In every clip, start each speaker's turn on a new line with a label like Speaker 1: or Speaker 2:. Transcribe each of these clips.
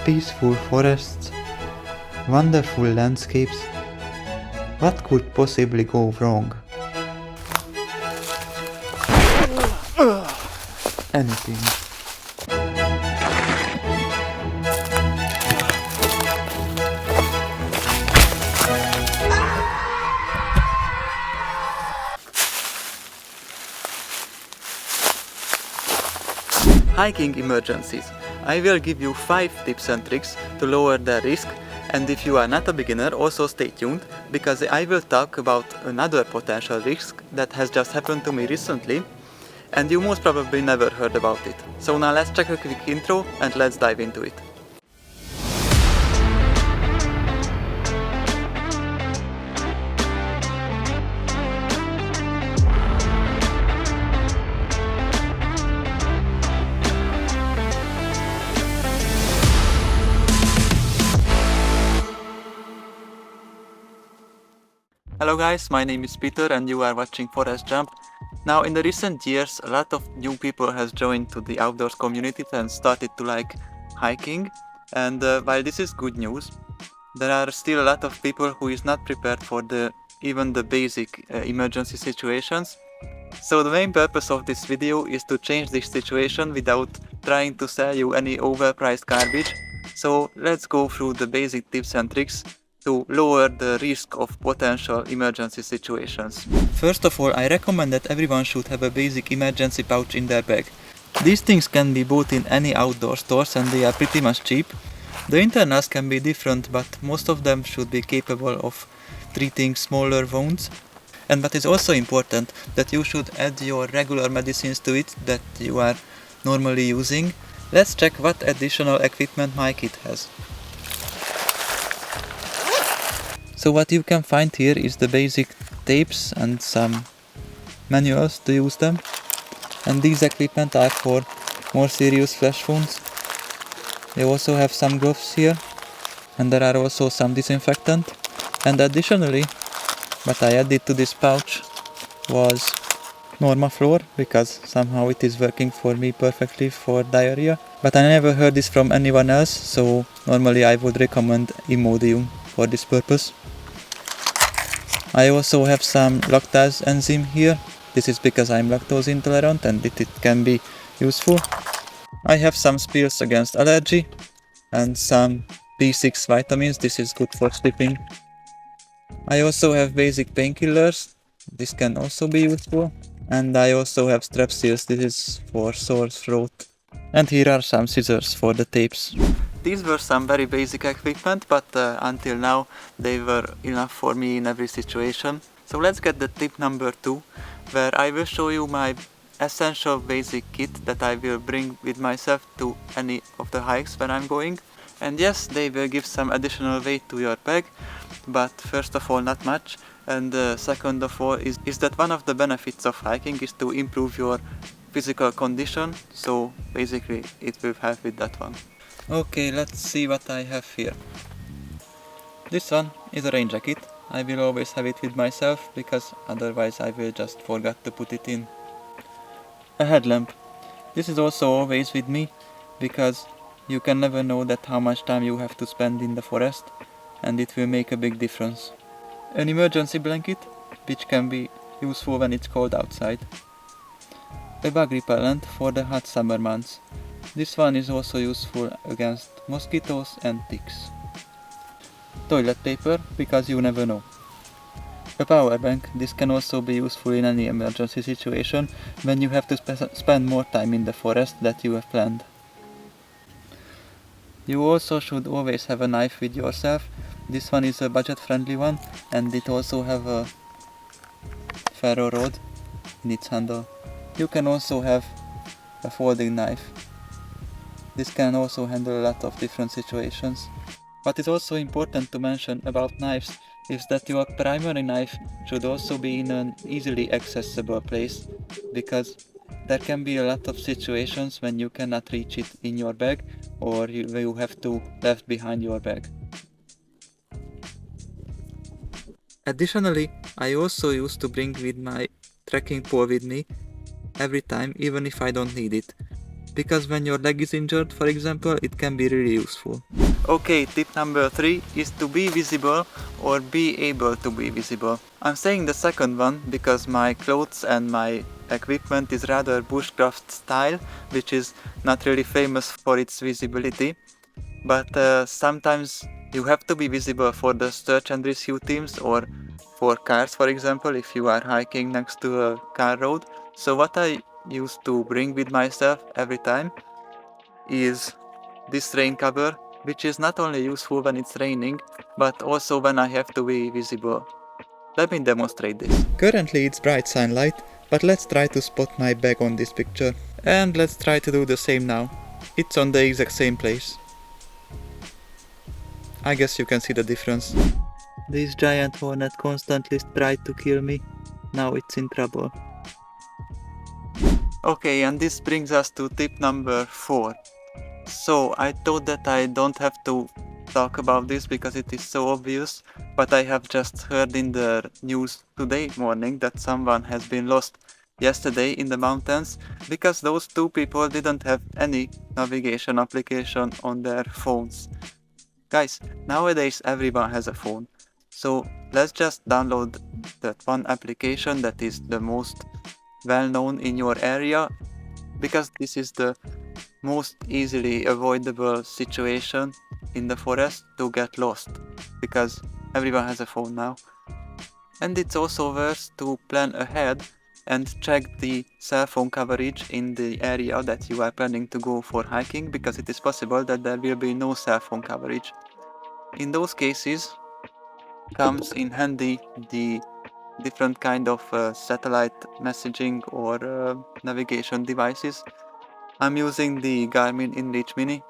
Speaker 1: peaceful forests, wonderful landscapes. What could possibly go wrong? Anything.
Speaker 2: Hiking emergencies. I will give you 5 tips and tricks to lower the risk, and if you are not a beginner, also stay tuned, because I will talk about another potential risk that has just happened to me recently, and you most probably never heard about it. So now let's check a quick intro and let's dive into it. Hello guys, my name is Peter and you are watching Forest Jump. Now in the recent years, a lot of new people has joined to the outdoors community and started to like hiking. And while this is good news, there are still a lot of people who is not prepared for even the basic emergency situations. So the main purpose of this video is to change this situation without trying to sell you any overpriced garbage. So let's go through the basic tips and tricks to lower the risk of potential emergency situations. First of all, I recommend that everyone should have a basic emergency pouch in their bag. These things can be bought in any outdoor stores and they are pretty much cheap. The internals can be different, but most of them should be capable of treating smaller wounds. And what is also important, that you should add your regular medicines to it that you are normally using. Let's check what additional equipment my kit has. So what you can find here is the basic tapes and some manuals to use them. And these equipment are for more serious flesh wounds. They also have some gloves here, and there are also some disinfectant. And additionally, what I added to this pouch was Normaflor, because somehow it is working for me perfectly for diarrhea. But I never heard this from anyone else, so normally I would recommend Imodium for this purpose. I also have some lactase enzyme here. This is because I'm lactose intolerant and it can be useful. I have some pills against allergy and some B6 vitamins. This is good for sleeping. I also have basic painkillers. This can also be useful. And I also have strepsils. This is for sore throat. And here are some scissors for the tapes. These were some very basic equipment, but until now they were enough for me in every situation. So let's get the tip number 2, where I will show you my essential basic kit that I will bring with myself to any of the hikes when I'm going. And yes, they will give some additional weight to your bag, but first of all not much. And second of all is that one of the benefits of hiking is to improve your physical condition, so basically it will help with that one. Okay, let's see what I have here. This one is a rain jacket. I will always have it with myself because otherwise I will just forget to put it in. A headlamp. This is also always with me because you can never know that how much time you have to spend in the forest, and it will make a big difference. An emergency blanket, which can be useful when it's cold outside. A bug repellent for the hot summer months. This one is also useful against mosquitoes and ticks. Toilet paper, because you never know. A power bank. This can also be useful in any emergency situation when you have to spend more time in the forest that you have planned. You also should always have a knife with yourself. This one is a budget-friendly one, and it also have a ferro rod in its handle. You can also have a folding knife. This can also handle a lot of different situations. What is also important to mention about knives is that your primary knife should also be in an easily accessible place, because there can be a lot of situations when you cannot reach it in your bag or you have to left behind your bag. Additionally, I also used to bring with my trekking pole with me every time, even if I don't need it. because when your leg is injured, for example, it can be really useful. Okay, tip number 3 is to be visible or be able to be visible. I'm saying the second one because my clothes and my equipment is rather bushcraft style, which is not really famous for its visibility. But sometimes you have to be visible for the search and rescue teams or for cars, for example, if you are hiking next to a car road. So what I used to bring with myself every time is this rain cover, which is not only useful when it's raining, but also when I have to be visible. Let me demonstrate this. Currently it's bright sunlight, but let's try to spot my bag on this picture. And let's try to do the same now. It's on the exact same place. I guess you can see the difference. This giant hornet constantly tried to kill me. Now it's in trouble. Okay, and this brings us to tip number 4. So I thought that I don't have to talk about this because it is so obvious, but I have just heard in the news today morning that someone has been lost yesterday in the mountains because those 2 people didn't have any navigation application on their phones. Guys, nowadays everyone has a phone, so let's just download that one application that is the most well known in your area, because this is the most easily avoidable situation in the forest to get lost, because everyone has a phone now. And it's also worth to plan ahead and check the cell phone coverage in the area that you are planning to go for hiking, because it is possible that there will be no cell phone coverage. In those cases comes in handy the different kind of satellite messaging or navigation devices. I'm using the Garmin InReach Mini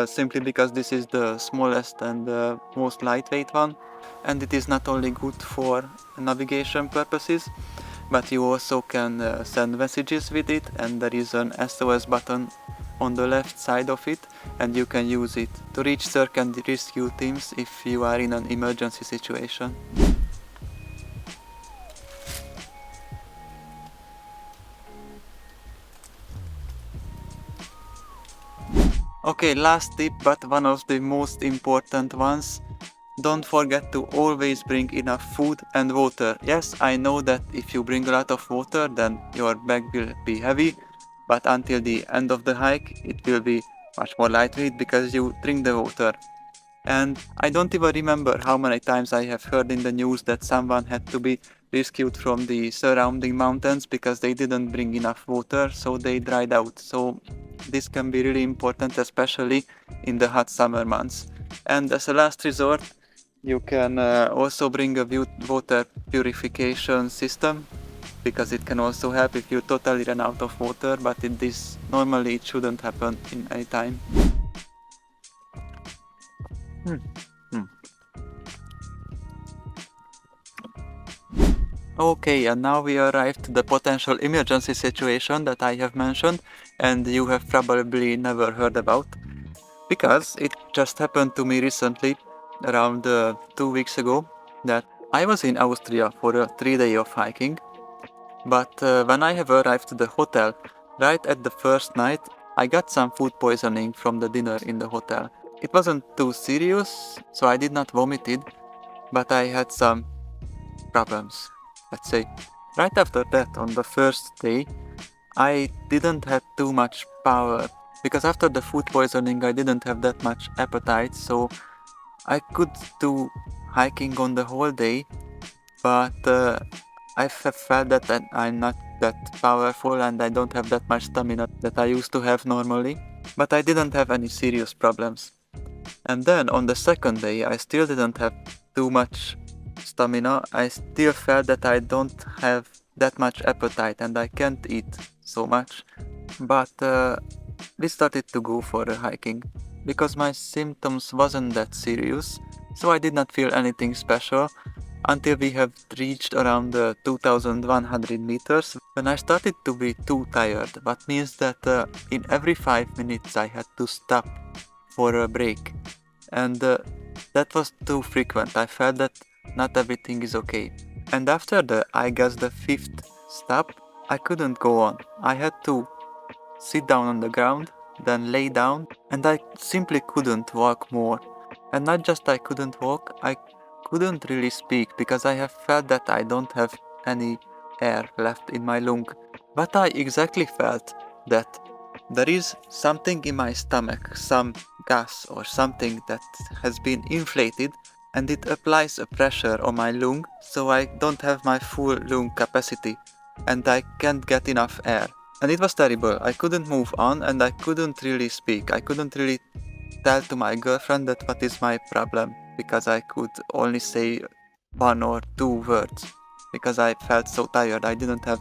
Speaker 2: simply because this is the smallest and most lightweight one, and it is not only good for navigation purposes, but you also can send messages with it, and there is an SOS button on the left side of it, and you can use it to reach search and rescue teams if you are in an emergency situation. Okay, last tip, but one of the most important ones. Don't forget to always bring enough food and water. Yes, I know that if you bring a lot of water, then your bag will be heavy, but until the end of the hike, it will be much more lightweight because you drink the water. And I don't even remember how many times I have heard in the news that someone had to be rescued from the surrounding mountains because they didn't bring enough water, so they dried out. So this can be really important, especially in the hot summer months. And as a last resort, you can also bring a water purification system, because it can also help if you totally run out of water, but normally it shouldn't happen in any time. Okay, and now we arrived to the potential emergency situation that I have mentioned and you have probably never heard about, because it just happened to me recently, around 2 weeks ago, that I was in Austria for a 3-day of hiking, but when I have arrived to the hotel, right at the first night, I got some food poisoning from the dinner in the hotel. It wasn't too serious, so I did not vomit it, but I had some problems, let's say. Right after that, on the first day, I didn't have too much power, because after the food poisoning I didn't have that much appetite, so I could do hiking on the whole day, but I have felt that I'm not that powerful and I don't have that much stamina that I used to have normally, but I didn't have any serious problems. And then on the second day I still didn't have too much stamina. I still felt that I don't have that much appetite and I can't eat so much, but we started to go for a hiking because my symptoms wasn't that serious, so I did not feel anything special until we have reached around 2100 meters, when I started to be too tired, what means that in every 5 minutes I had to stop for a break, and that was too frequent. I felt that not everything is okay, and after I guess the 5th stop, I couldn't go on. I had to sit down on the ground, then lay down, and I simply couldn't walk more. And not just I couldn't walk, I couldn't really speak because I have felt that I don't have any air left in my lung. But I exactly felt that there is something in my stomach, some gas or something that has been inflated, and it applies a pressure on my lung, so I don't have my full lung capacity and I can't get enough air. And it was terrible. I couldn't move on and I couldn't really speak. I couldn't really tell to my girlfriend that what is my problem, because I could only say 1 or 2 words because I felt so tired. I didn't have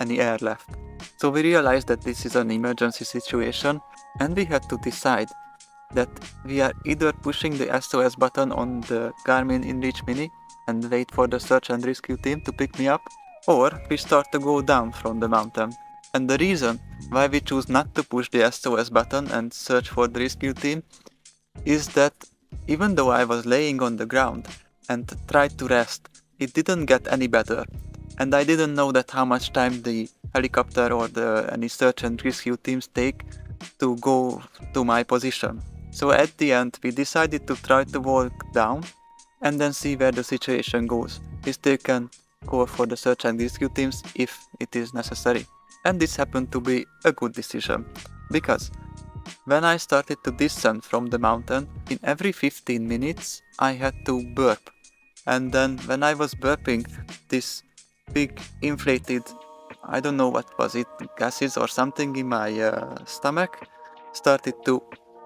Speaker 2: any air left. So we realized that this is an emergency situation and we had to decide that we are either pushing the SOS button on the Garmin InReach Mini and wait for the search and rescue team to pick me up, or we start to go down from the mountain. And the reason why we choose not to push the SOS button and search for the rescue team is that even though I was laying on the ground and tried to rest, it didn't get any better. And I didn't know that how much time the helicopter or any search and rescue teams take to go to my position. So at the end we decided to try to walk down and then see where the situation goes. We still can call for the search and rescue teams if it is necessary. And this happened to be a good decision, because when I started to descend from the mountain, in every 15 minutes I had to burp. And then when I was burping, this big inflated, I don't know what was it, gases or something in my stomach started to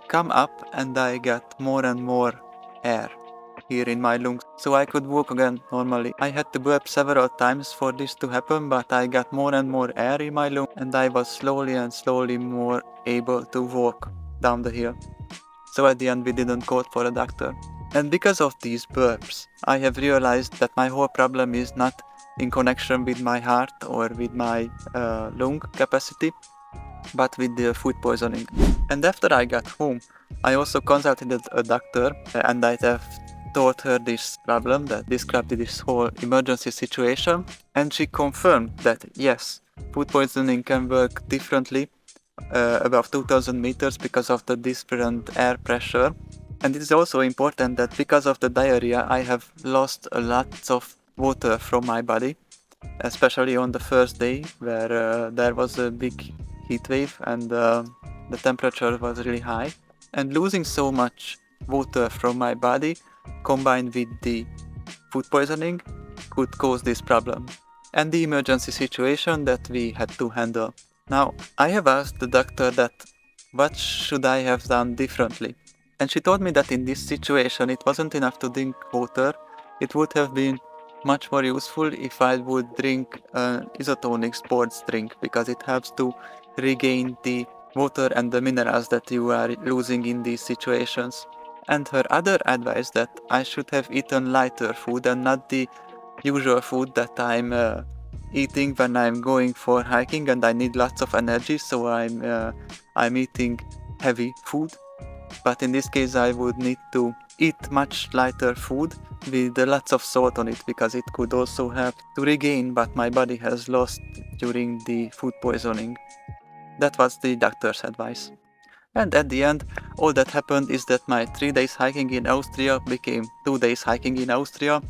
Speaker 2: come up and I got more and more air here in my lungs, so I could walk again normally. I had to burp several times for this to happen, but I got more and more air in my lungs and I was slowly and slowly more able to walk down the hill. So at the end we didn't call for a doctor. And because of these burps, I have realized that my whole problem is not in connection with my heart or with my lung capacity, but with the food poisoning. And after I got home, I also consulted a doctor and I have told her this problem that described this whole emergency situation, and she confirmed that yes, food poisoning can work differently above 2000 meters because of the different air pressure. And it is also important that because of the diarrhea I have lost a lot of water from my body, especially on the first day where there was a big heat wave and the temperature was really high. And losing so much water from my body combined with the food poisoning could cause this problem and the emergency situation that we had to handle. Now, I have asked the doctor that what should I have done differently, and she told me that in this situation it wasn't enough to drink water. It would have been much more useful if I would drink an isotonic sports drink, because it helps to regain the water and the minerals that you are losing in these situations. And her other advice that I should have eaten lighter food and not the usual food that I'm eating when I'm going for hiking and I need lots of energy, so I'm eating heavy food. But in this case I would need to eat much lighter food with lots of salt on it, because it could also help to regain what my body has lost during the food poisoning. That was the doctor's advice. And at the end, all that happened is that my 3 days hiking in Austria became 2 days hiking in Austria,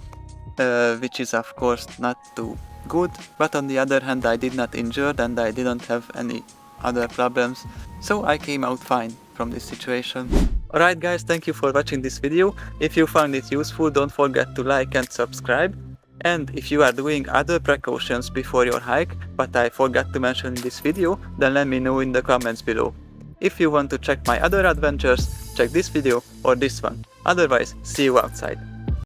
Speaker 2: which is of course not too good, but on the other hand I did not injured and I didn't have any other problems, so I came out fine from this situation. Alright guys, thank you for watching this video. If you found it useful, don't forget to like and subscribe. And if you are doing other precautions before your hike, but I forgot to mention in this video, then let me know in the comments below. If you want to check my other adventures, check this video or this one. Otherwise, see you outside.